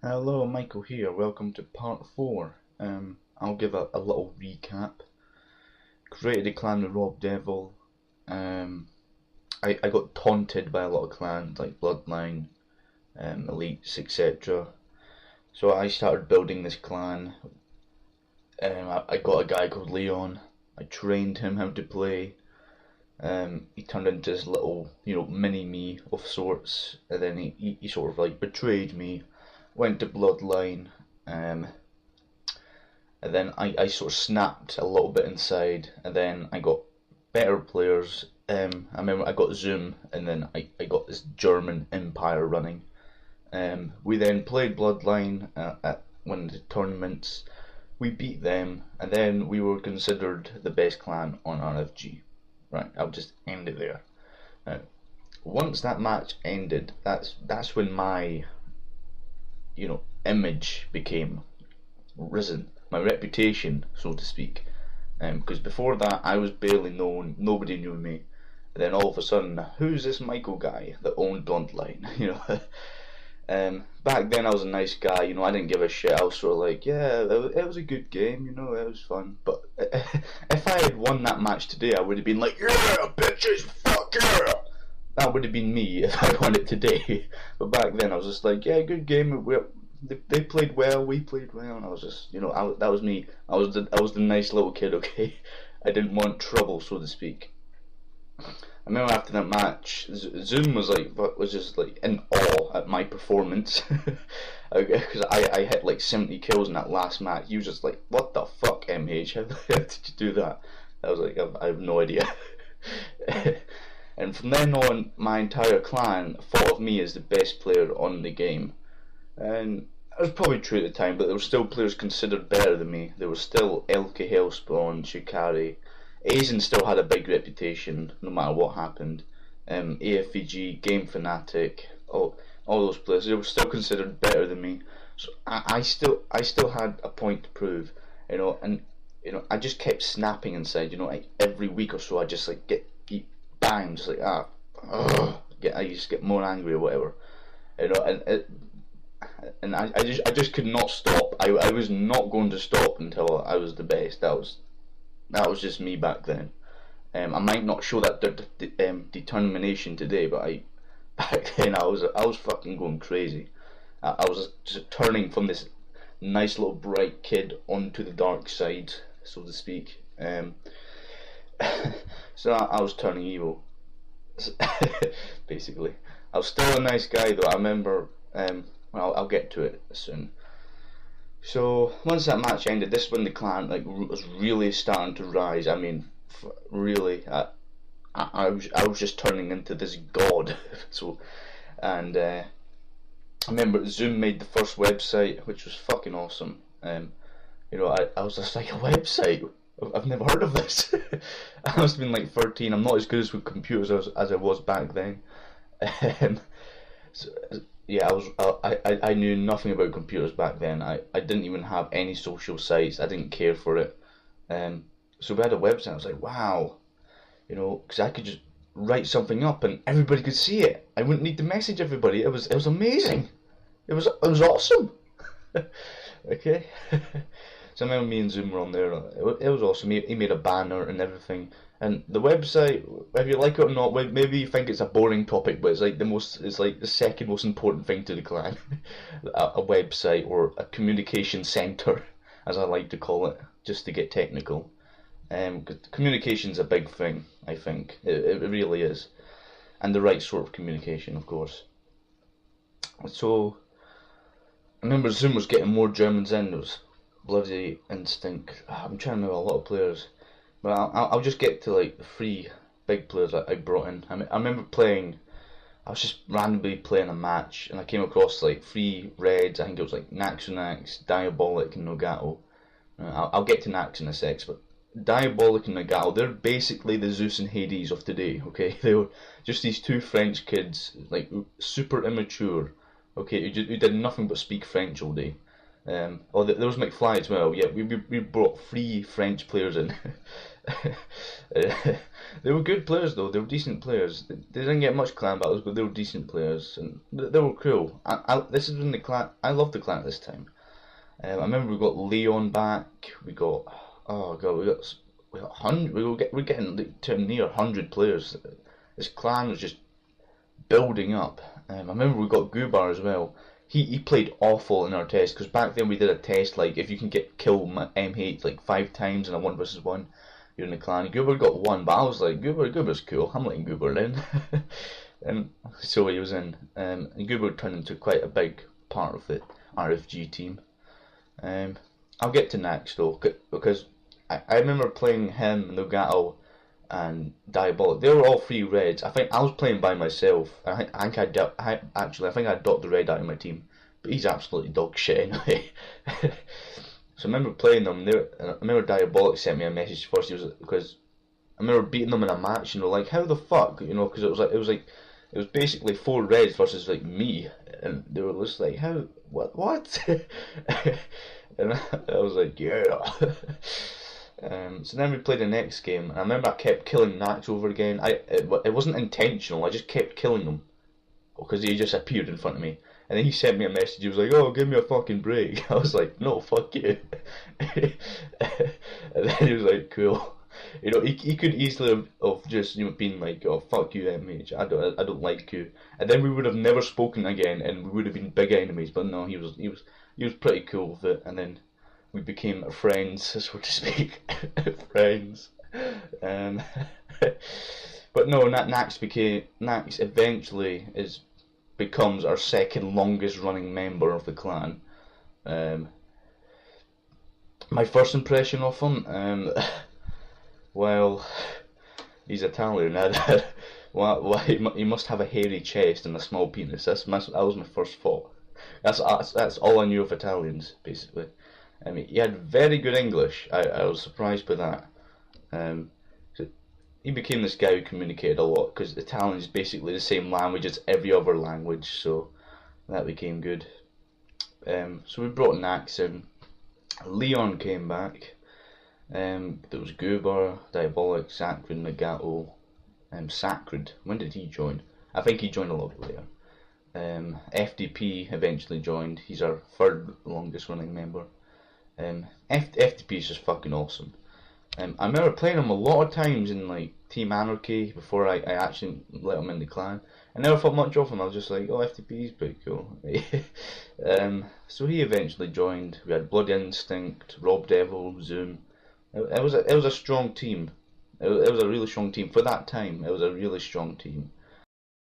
Hello, Michael here. Welcome to part 4. I'll give a little recap. Created a clan with Rob Devil. Um, I got taunted by a lot of clans like Bloodline, Elites, etc. So I started building this clan. I got a guy called Leon. I trained him how to play. He turned into this little, mini me of sorts, and then he sort of like betrayed me. Went to Bloodline. And then I sort of snapped a little bit inside, and then I got better players. I remember I got Zoom, and then I got this German empire running. We then played Bloodline at one of the tournaments. We beat them, and then we were considered the best clan on RFG. Right, I'll just end it there. Now, once that match ended, that's when my image became risen, my reputation, so to speak. Because before that, I was barely known, nobody knew me. And then all of a sudden, who's this Michael guy that owned Bluntline? Back then I was a nice guy. I didn't give a shit. I was sort of like, yeah, it was a good game. It was fun. But if I had won that match today, I would have been like, yeah, bitches, fuck yeah. That would have been me if I won it today. But back then I was just like, yeah, good game. They played well, we played well, and I was just, that was me. I was the nice little kid, okay? I didn't want trouble, so to speak. I remember after that match, Zoom was just like in awe at my performance, because I hit like 70 kills in that last match. He was just like, "What the fuck, MH? How did you do that?" I was like, I have no idea. And from then on, my entire clan thought of me as the best player on the game. And that was probably true at the time, but there were still players considered better than me. There was still Elke, Hellspawn, Shikari. Aizen still had a big reputation, no matter what happened. AFVG, Game Fanatic, all those players, they were still considered better than me. So I still had a point to prove, and I just kept snapping inside. Like every week or so, I just like get bang, just like I just get more angry or whatever, and I just could not stop. I was not going to stop until I was the best. That was just me back then. I might not show that determination today, but back then I was fucking going crazy. I was just turning from this nice little bright kid onto the dark side, so to speak. So I was turning evil, basically. I was still a nice guy though. I remember. Well, I'll get to it soon. So once that match ended, this is when the clan was really starting to rise. I mean, really, I was just turning into this god. So, and I remember Zoom made the first website, which was fucking awesome. I was just like, a website? I've never heard of this. I must have been like 13. I'm not as good with computers as I was back then. So, yeah, I knew nothing about computers back then. I didn't even have any social sites. I didn't care for it. So we had a website. I was like, wow, because I could just write something up and everybody could see it. I wouldn't need to message everybody. It was amazing. It was awesome. Okay. So I remember me and Zoom were on there. It was awesome. He made a banner and everything. And the website, whether you like it or not, maybe you think it's a boring topic, but it's like the second most important thing to the clan. a website or a communication center, as I like to call it, just to get technical. Cause communication's a big thing, I think. It really is. And the right sort of communication, of course. So, I remember Zoom was getting more Germans in. There was Bloody Instinct. I'm trying to remember a lot of players. But I'll just get to like the 3 big players that I brought in. I remember I was just randomly playing a match and I came across like 3 Reds. I think it was like Naxonax, Diabolic and Nagato. I'll get to Nax in a sec, but Diabolic and Nagato, they're basically the Zeus and Hades of today, okay? They were just these 2 French kids, like super immature, okay, who did nothing but speak French all day. Oh, there was McFly as well. Yeah, we brought 3 French players in. They were good players though. They were decent players. They didn't get much clan battles, but they were decent players, and they were cool. This is when the clan. I loved the clan at this time. I remember we got Leon back. We got, oh god, we got 100. We're getting to near 100 players. This clan was just building up. I remember we got Gubar as well. He played awful in our test, because back then we did a test like if you can kill MH like 5 times in a 1 versus 1, you're in the clan. Gubar got 1, but I was like, Gubar's cool. I'm letting Gubar in. And so he was in. And Gubar turned into quite a big part of the RFG team. I'll get to Nax though, because I remember playing him, Nogато, and Diabolic. They were all 3 reds. I think I was playing by myself. I think I had Dr. Red out in my team, but he's absolutely dog shit anyway. So I remember playing them. I remember Diabolic sent me a message first. Because I remember beating them in a match. Like, how the fuck, because it was basically 4 reds versus like me, and they were just like, how, what? And I was like, yeah. So then we played the next game, and I remember I kept killing Nax over again. It wasn't intentional. I just kept killing him because he just appeared in front of me. And then he sent me a message. He was like, "Oh, give me a fucking break." I was like, "No, fuck you." And then he was like, "Cool." He could easily have just been like, "Oh, fuck you, MH. I don't like you." And then we would have never spoken again, and we would have been big enemies. But no, he was pretty cool with it, and then we became friends, so to speak. Friends. But no, Nax eventually becomes our second longest running member of the clan. My first impression of him, well, he's Italian. He must have a hairy chest and a small penis. That was my first thought. That's all I knew of Italians, basically. I mean, he had very good English. I was surprised by that. So he became this guy who communicated a lot, because Italian is basically the same language as every other language, so that became good. So we brought Nax in. Leon came back. There was Gubar, Diabolic, Sacred, Nagato, Sacred. When did he join? I think he joined a lot later. FDP eventually joined. He's our 3rd longest running member. FDP is just fucking awesome. I remember playing him a lot of times in like Team Anarchy before I actually let him in the clan. I never thought much of him. I was just like, oh, FDP is pretty cool. So he eventually joined. We had Blood Instinct, Rob Devil, Zoom. It was a strong team. It was a really strong team for that time. It was a really strong team.